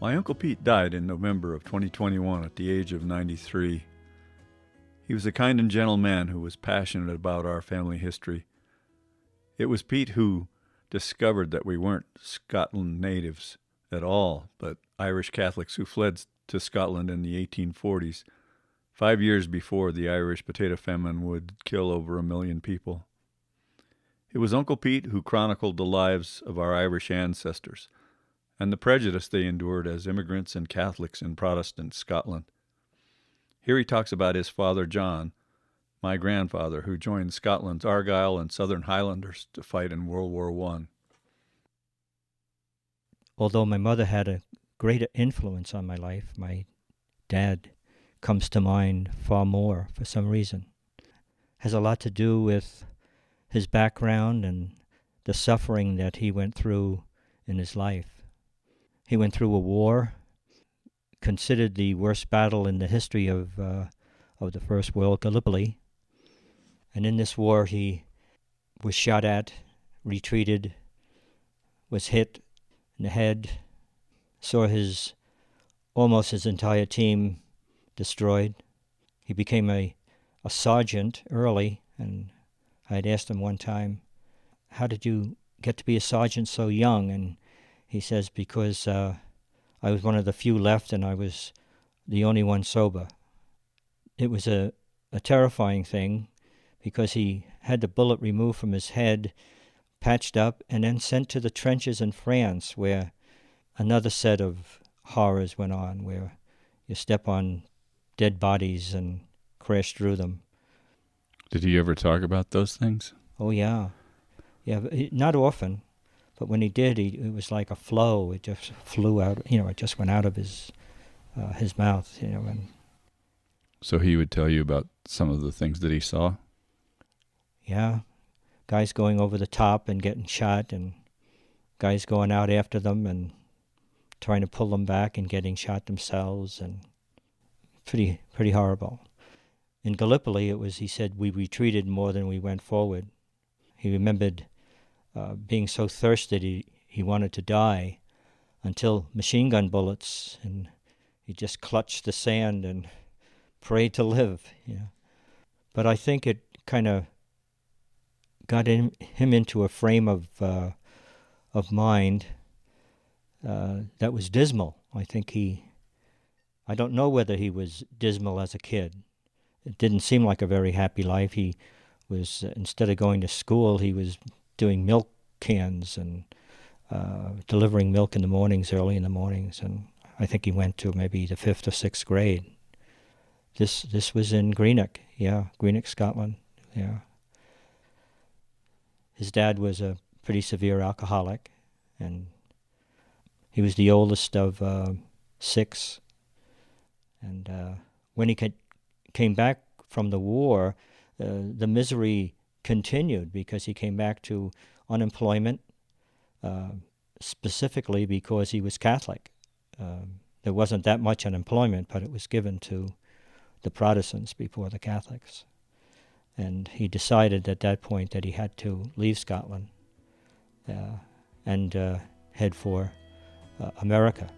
My Uncle Pete died in November of 2021 at the age of 93. He was a kind and gentle man who was passionate about our family history. It was Pete who discovered that we weren't Scotland natives at all, but Irish Catholics who fled to Scotland in the 1840s, 5 years before the Irish potato famine would kill over 1 million people. It was Uncle Pete who chronicled the lives of our Irish ancestors and the prejudice they endured as immigrants and Catholics in Protestant Scotland. Here he talks about his father John, my grandfather, who joined Scotland's Argyll and Southern Highlanders to fight in World War I. Although my mother had a great influence on my life, my dad comes to mind far more for some reason. Has a lot to do with his background and the suffering that he went through in his life. He went through a war, considered the worst battle in the history of the First World, Gallipoli. And in this war he was shot at, retreated, was hit in the head, saw almost his entire team destroyed. He became a sergeant early, and I had asked him one time, how did you get to be a sergeant so young? And he says, because I was one of the few left and I was the only one sober. It was a terrifying thing because he had the bullet removed from his head, patched up, and then sent to the trenches in France, where another set of horrors went on, where you step on dead bodies and crash through them. Did he ever talk about those things? Oh, yeah. Yeah, but not often, but when he did, it was like a flow. It just flew out, it just went out of his mouth, And So he would tell you about some of the things that he saw? Yeah, guys going over the top and getting shot, and guys going out after them and trying to pull them back and getting shot themselves, and pretty horrible. In Gallipoli, he said, we retreated more than we went forward. He remembered being so thirsty he wanted to die until machine gun bullets, and he just clutched the sand and prayed to live. But I think it kind of got him into a frame of mind that was dismal. I don't know whether he was dismal as a kid. It didn't seem like a very happy life. He was, instead of going to school, he was doing milk cans and delivering milk in the mornings, early in the mornings, and I think he went to maybe the 5th or 6th grade. This was in Greenock, Scotland, yeah. His dad was a pretty severe alcoholic, and he was the oldest of 6. And when he came back from the war, the misery continued because he came back to unemployment, specifically because he was Catholic. There wasn't that much unemployment, but it was given to the Protestants before the Catholics. And he decided at that point that he had to leave Scotland and head for America.